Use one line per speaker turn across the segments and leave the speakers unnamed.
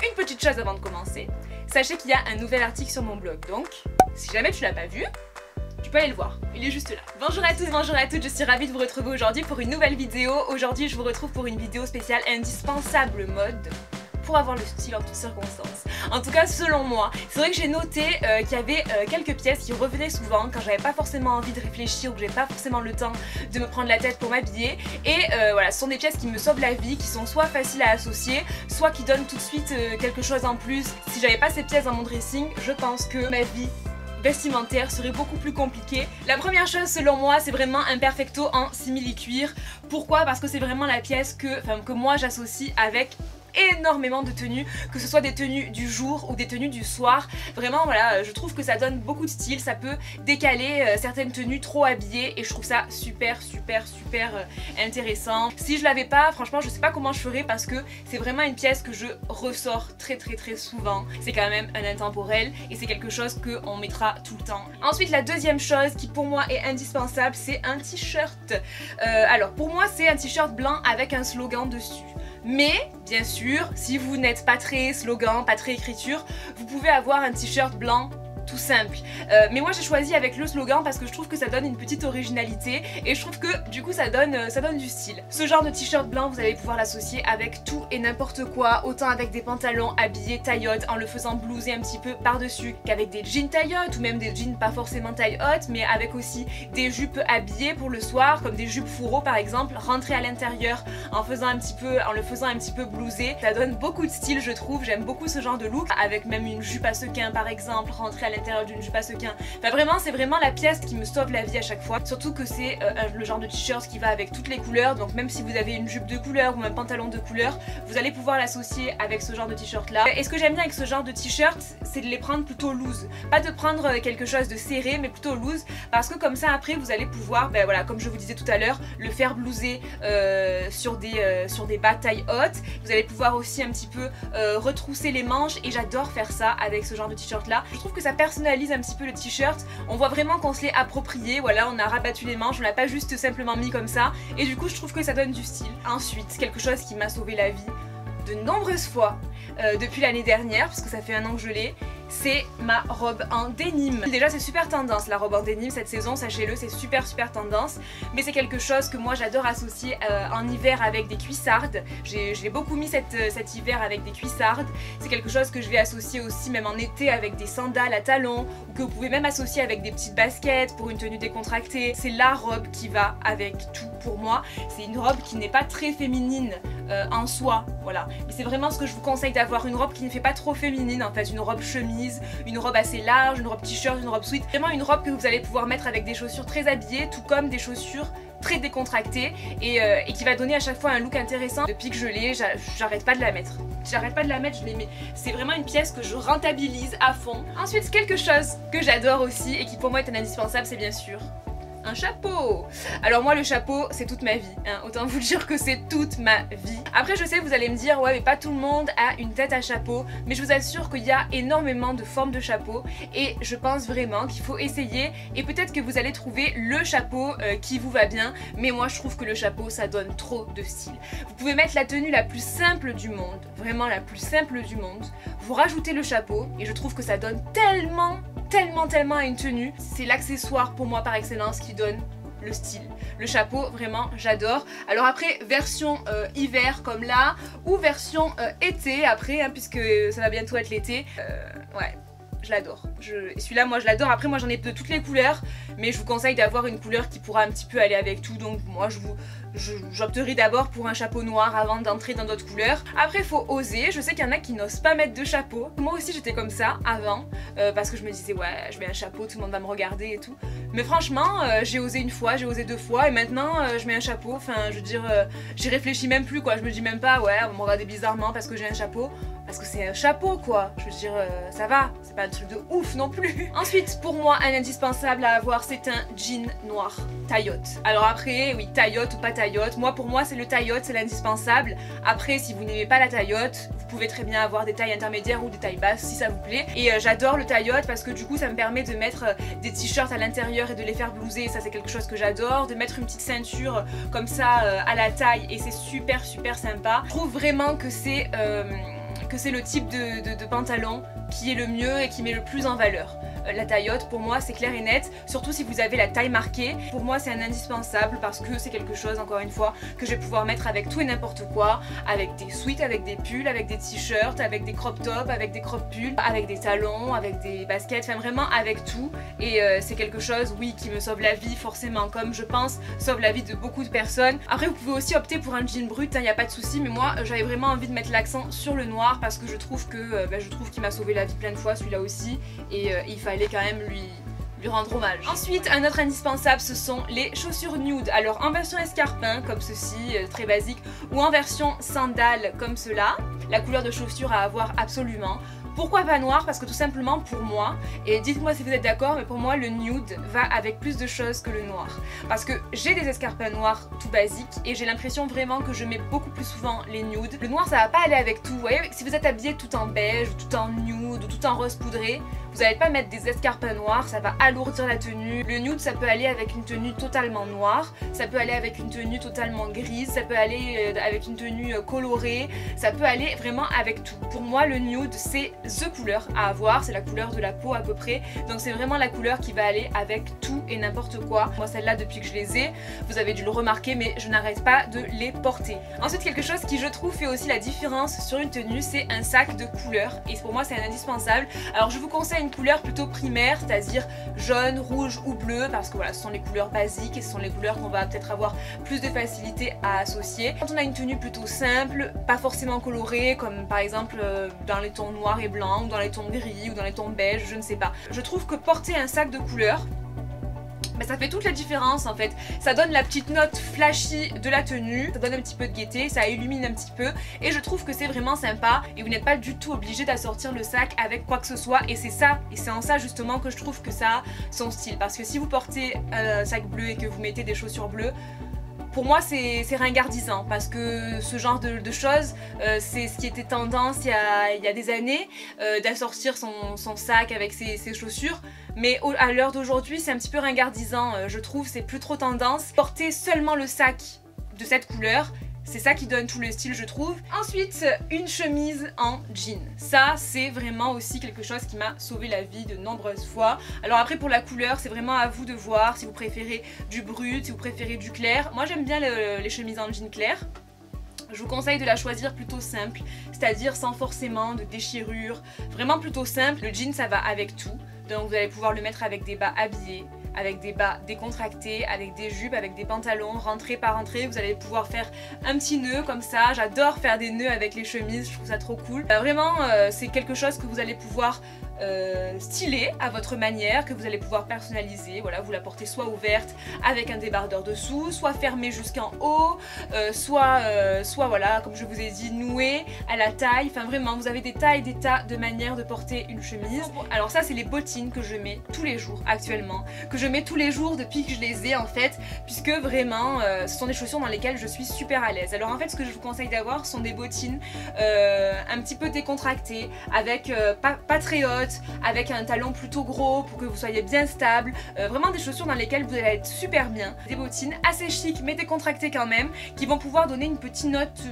une petite chose avant de commencer, sachez qu'il y a un nouvel article sur mon blog, donc si jamais tu l'as pas vu, tu peux aller le voir, il est juste là. Bonjour à tous, bonjour à toutes, je suis ravie de vous retrouver aujourd'hui pour une nouvelle vidéo. Aujourd'hui je vous retrouve pour une vidéo spéciale indispensable mode pour avoir le style en toutes circonstances. En tout cas selon moi, c'est vrai que j'ai noté qu'il y avait quelques pièces qui revenaient souvent quand j'avais pas forcément envie de réfléchir ou que j'avais pas forcément le temps de me prendre la tête pour m'habiller. Et voilà, ce sont des pièces qui me sauvent la vie, qui sont soit faciles à associer, soit qui donnent tout de suite quelque chose en plus. Si j'avais pas ces pièces dans mon dressing, je pense que ma vie vestimentaire serait beaucoup plus compliquée. La première chose selon moi, c'est vraiment un perfecto en simili-cuir. Pourquoi? Parce que c'est vraiment la pièce que moi j'associe avec énormément de tenues, que ce soit des tenues du jour ou des tenues du soir. Vraiment voilà, je trouve que ça donne beaucoup de style, ça peut décaler certaines tenues trop habillées et je trouve ça super intéressant. Si je l'avais pas, franchement je sais pas comment je ferais parce que c'est vraiment une pièce que je ressors très souvent. C'est quand même un intemporel et c'est quelque chose qu'on mettra tout le temps. Ensuite la deuxième chose qui pour moi est indispensable, c'est un t-shirt. Alors pour moi c'est un t-shirt blanc avec un slogan dessus. Mais, bien sûr, si vous n'êtes pas très slogan, pas très écriture, vous pouvez avoir un t-shirt blanc tout simple. Mais moi j'ai choisi avec le slogan parce que je trouve que ça donne une petite originalité et je trouve que du coup ça donne du style. Ce genre de t-shirt blanc vous allez pouvoir l'associer avec tout et n'importe quoi, autant avec des pantalons habillés taille haute en le faisant blouser un petit peu par dessus qu'avec des jeans taille haute ou même des jeans pas forcément taille haute mais avec aussi des jupes habillées pour le soir comme des jupes fourreaux par exemple, rentrer à l'intérieur en le faisant un petit peu blouser. Ça donne beaucoup de style je trouve, j'aime beaucoup ce genre de look avec même une jupe à sequins par exemple, rentrer à l'intérieur d'une jupe à sequins. Enfin vraiment c'est vraiment la pièce qui me sauve la vie à chaque fois. Surtout que c'est le genre de t-shirt qui va avec toutes les couleurs. Donc même si vous avez une jupe de couleur ou un pantalon de couleur, vous allez pouvoir l'associer avec ce genre de t-shirt là. Et ce que j'aime bien avec ce genre de t-shirt, c'est de les prendre plutôt loose. Pas de prendre quelque chose de serré mais plutôt loose. Parce que comme ça après vous allez pouvoir, ben voilà, comme je vous disais tout à l'heure, le faire blouser sur des bas taille haute. Vous allez pouvoir aussi un petit peu retrousser les manches et j'adore faire ça avec ce genre de t-shirt là. Je trouve que ça personnalise un petit peu le t-shirt, on voit vraiment qu'on se l'est approprié, voilà, on a rabattu les manches, on l'a pas juste simplement mis comme ça et du coup je trouve que ça donne du style. Ensuite, quelque chose qui m'a sauvé la vie de nombreuses fois depuis l'année dernière, parce que ça fait un an que je l'ai, c'est ma robe en dénime. Déjà c'est super tendance la robe en dénime cette saison, sachez-le, c'est super tendance, mais c'est quelque chose que moi j'adore associer en hiver avec des cuissardes. J'ai beaucoup mis cet hiver avec des cuissardes, c'est quelque chose que je vais associer aussi même en été avec des sandales à talons, ou que vous pouvez même associer avec des petites baskets pour une tenue décontractée. C'est la robe qui va avec tout pour moi, c'est une robe qui n'est pas très féminine en soi, voilà, mais c'est vraiment ce que je vous conseille d'avoir, une robe qui ne fait pas trop féminine en fait, une robe chemise, une robe assez large, une robe t-shirt, une robe sweat, vraiment une robe que vous allez pouvoir mettre avec des chaussures très habillées, tout comme des chaussures très décontractées et qui va donner à chaque fois un look intéressant. Depuis que je l'ai, j'arrête pas de la mettre. J'arrête pas de la mettre, je l'aimais. C'est vraiment une pièce que je rentabilise à fond. Ensuite, quelque chose que j'adore aussi et qui pour moi est un indispensable, c'est bien sûr un chapeau. Alors moi le chapeau c'est toute ma vie, hein. Autant vous dire que c'est toute ma vie. Après je sais vous allez me dire ouais mais pas tout le monde a une tête à chapeau, mais je vous assure qu'il y a énormément de formes de chapeau et je pense vraiment qu'il faut essayer et peut-être que vous allez trouver le chapeau qui vous va bien, mais moi je trouve que le chapeau ça donne trop de style. Vous pouvez mettre la tenue la plus simple du monde, vraiment la plus simple du monde, vous rajoutez le chapeau et je trouve que ça donne tellement à une tenue. C'est l'accessoire pour moi par excellence qui donne le style. Le chapeau, vraiment, j'adore. Alors après, version hiver comme là, ou version été après, hein, puisque ça va bientôt être l'été. Ouais, je l'adore. Et celui-là, moi, je l'adore. Après, moi, j'en ai de toutes les couleurs, mais je vous conseille d'avoir une couleur qui pourra un petit peu aller avec tout. Donc moi, j'opterai d'abord pour un chapeau noir avant d'entrer dans d'autres couleurs. Après, il faut oser. Je sais qu'il y en a qui n'osent pas mettre de chapeau. Moi aussi, j'étais comme ça avant, parce que je me disais, ouais, je mets un chapeau, tout le monde va me regarder et tout. Mais franchement, j'ai osé une fois, j'ai osé deux fois, et maintenant, je mets un chapeau. Enfin, je veux dire, j'y réfléchis même plus, quoi. Je me dis même pas, ouais, on va me regarder bizarrement parce que j'ai un chapeau. Parce que c'est un chapeau quoi, je veux dire ça va, c'est pas un truc de ouf non plus. Ensuite pour moi un indispensable à avoir c'est un jean noir taille haute. Alors après oui taille haute ou pas taille haute, moi pour moi c'est le taille haute, c'est l'indispensable. Après si vous n'aimez pas la taille haute, vous pouvez très bien avoir des tailles intermédiaires ou des tailles basses si ça vous plaît. Et j'adore le taille haute parce que du coup ça me permet de mettre des t-shirts à l'intérieur et de les faire blouser, ça c'est quelque chose que j'adore. De mettre une petite ceinture comme ça à la taille et c'est super sympa. Je trouve vraiment que c'est c'est le type de pantalon qui est le mieux et qui met le plus en valeur. La taille haute pour moi c'est clair et net, surtout si vous avez la taille marquée. Pour moi c'est un indispensable parce que c'est quelque chose, encore une fois, que je vais pouvoir mettre avec tout et n'importe quoi, avec des sweats, avec des pulls, avec des t-shirts, avec des crop tops, avec des crop pulls, avec des talons, avec des baskets, enfin vraiment avec tout. Et c'est quelque chose, oui, qui me sauve la vie forcément, comme je pense sauve la vie de beaucoup de personnes. Après vous pouvez aussi opter pour un jean brut, il n'y a pas de souci, mais moi j'avais vraiment envie de mettre l'accent sur le noir parce que je trouve qu'il m'a sauvé la vie plein de fois, celui-là aussi, et il fallait quand même lui rendre hommage. Ensuite, un autre indispensable, ce sont les chaussures nude. Alors en version escarpin comme ceci, très basique, ou en version sandales comme cela. La couleur de chaussure à avoir absolument. Pourquoi pas noir? Parce que tout simplement pour moi, et dites-moi si vous êtes d'accord, mais pour moi le nude va avec plus de choses que le noir. Parce que j'ai des escarpins noirs tout basiques et j'ai l'impression vraiment que je mets beaucoup plus souvent les nudes. Le noir ça va pas aller avec tout, vous voyez, si vous êtes habillé tout en beige, ou tout en nude, ou tout en rose poudré, vous n'allez pas mettre des escarpins noirs, ça va alourdir la tenue. Le nude ça peut aller avec une tenue totalement noire, ça peut aller avec une tenue totalement grise, ça peut aller avec une tenue colorée, ça peut aller vraiment avec tout. Pour moi le nude c'est the couleur à avoir, c'est la couleur de la peau à peu près, donc c'est vraiment la couleur qui va aller avec tout et n'importe quoi. Moi celle-là depuis que je les ai, vous avez dû le remarquer, mais je n'arrête pas de les porter. Ensuite quelque chose qui je trouve fait aussi la différence sur une tenue, c'est un sac de couleur, et pour moi c'est un indispensable. Alors je vous conseille une couleur plutôt primaire, c'est-à-dire jaune, rouge ou bleu, parce que voilà ce sont les couleurs basiques et ce sont les couleurs qu'on va peut-être avoir plus de facilité à associer. Quand on a une tenue plutôt simple, pas forcément colorée, comme par exemple dans les tons noirs et blancs, ou dans les tons gris, ou dans les tons beige, je ne sais pas. Je trouve que porter un sac de couleur, ça fait toute la différence en fait. Ça donne la petite note flashy de la tenue, ça donne un petit peu de gaieté, ça illumine un petit peu, et je trouve que c'est vraiment sympa, et vous n'êtes pas du tout obligé d'assortir le sac avec quoi que ce soit, et c'est ça, et c'est en ça justement que je trouve que ça a son style. Parce que si vous portez un sac bleu et que vous mettez des chaussures bleues, pour moi c'est ringardisant, parce que ce genre de choses, c'est ce qui était tendance il y a des années, d'assortir son sac avec ses chaussures, mais à l'heure d'aujourd'hui c'est un petit peu ringardisant, je trouve, c'est plus trop tendance. Porter seulement le sac de cette couleur, c'est ça qui donne tout le style je trouve. Ensuite, une chemise en jean. Ça c'est vraiment aussi quelque chose qui m'a sauvé la vie de nombreuses fois. Alors après pour la couleur c'est vraiment à vous de voir si vous préférez du brut, si vous préférez du clair. Moi j'aime bien les chemises en jean clair. Je vous conseille de la choisir plutôt simple, c'est-à-dire sans forcément de déchirure, vraiment plutôt simple. Le jean ça va avec tout, donc vous allez pouvoir le mettre avec des bas habillés, avec des bas décontractés, avec des jupes, avec des pantalons, rentrée par rentrée. Vous allez pouvoir faire un petit nœud comme ça. J'adore faire des nœuds avec les chemises, je trouve ça trop cool. Vraiment c'est quelque chose que vous allez pouvoir styler à votre manière, que vous allez pouvoir personnaliser. Voilà, vous la portez soit ouverte avec un débardeur dessous, soit fermée jusqu'en haut, soit voilà, comme je vous ai dit, nouée à la taille. Enfin vraiment, vous avez des tas et des tas de manières de porter une chemise. Alors ça c'est les bottines que je mets tous les jours actuellement, que je mets tous les jours depuis que je les ai en fait, puisque vraiment ce sont des chaussures dans lesquelles je suis super à l'aise. Alors en fait ce que je vous conseille d'avoir sont des bottines un petit peu décontractées, avec pas très hautes, avec un talon plutôt gros pour que vous soyez bien stable, vraiment des chaussures dans lesquelles vous allez être super bien. Des bottines assez chic mais décontractées quand même, qui vont pouvoir donner une petite note,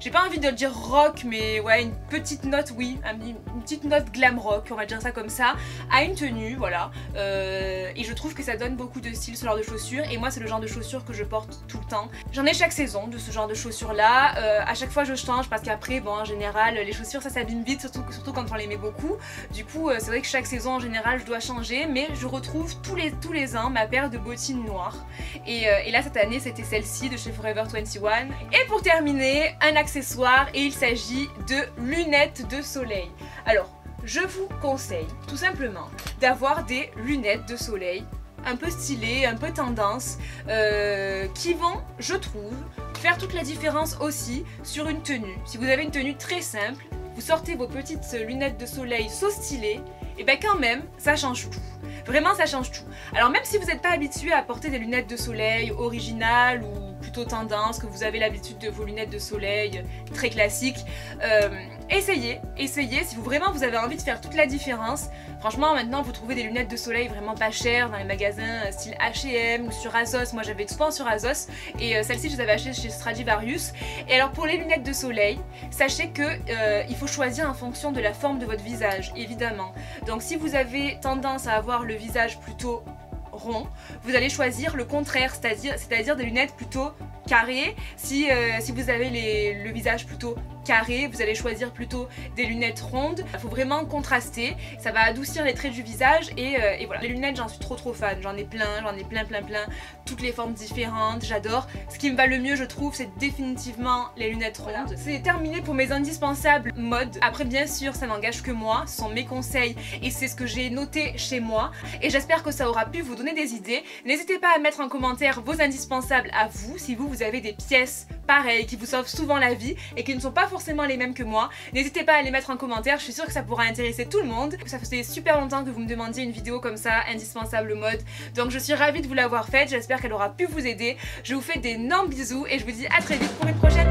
j'ai pas envie de dire rock, mais ouais, une petite note, oui, une petite note glam rock, on va dire ça comme ça, à une tenue, voilà. Et je trouve que ça donne beaucoup de style ce genre de chaussures, et moi c'est le genre de chaussures que je porte tout le temps. J'en ai chaque saison de ce genre de chaussures là, à chaque fois je change parce qu'après, bon en général, les chaussures ça s'abîme vite, surtout quand on les met beaucoup. Du coup, c'est vrai que chaque saison en général je dois changer, mais je retrouve tous les ans ma paire de bottines noires. Et là cette année c'était celle-ci de chez Forever 21. Et pour terminer, un accessoire, et il s'agit de lunettes de soleil. Alors, je vous conseille tout simplement d'avoir des lunettes de soleil un peu stylées, un peu tendance, qui vont, je trouve, faire toute la différence aussi sur une tenue. Si vous avez une tenue très simple, vous sortez vos petites lunettes de soleil so stylées, et ben quand même, ça change tout. Vraiment, ça change tout. Alors même si vous n'êtes pas habitué à porter des lunettes de soleil originales ou plutôt tendance, que vous avez l'habitude de vos lunettes de soleil très classiques, essayez si vraiment vous avez envie de faire toute la différence. Franchement maintenant vous trouvez des lunettes de soleil vraiment pas chères dans les magasins style H&M ou sur ASOS. Moi j'avais souvent sur ASOS et celle-ci je les avais achetées chez Stradivarius. Et alors pour les lunettes de soleil, sachez que il faut choisir en fonction de la forme de votre visage évidemment. Donc si vous avez tendance à avoir le visage plutôt rond, vous allez choisir le contraire, c'est-à-dire des lunettes plutôt carrées. Si vous avez le visage plutôt carré, vous allez choisir plutôt des lunettes rondes. Il faut vraiment contraster, ça va adoucir les traits du visage et voilà. Les lunettes, j'en suis trop fan, j'en ai plein, toutes les formes différentes, j'adore. Ce qui me va le mieux je trouve, c'est définitivement les lunettes rondes. Voilà. C'est terminé pour mes indispensables mode. Après bien sûr ça n'engage que moi, ce sont mes conseils et c'est ce que j'ai noté chez moi et j'espère que ça aura pu vous donner des idées. N'hésitez pas à mettre en commentaire vos indispensables à vous, si vous avez des pièces pareilles qui vous sauvent souvent la vie et qui ne sont pas forcément les mêmes que moi. N'hésitez pas à les mettre en commentaire, je suis sûre que ça pourra intéresser tout le monde. Ça faisait super longtemps que vous me demandiez une vidéo comme ça, indispensable mode, donc je suis ravie de vous l'avoir faite, j'espère qu'elle aura pu vous aider. Je vous fais d'énormes bisous et je vous dis à très vite pour une prochaine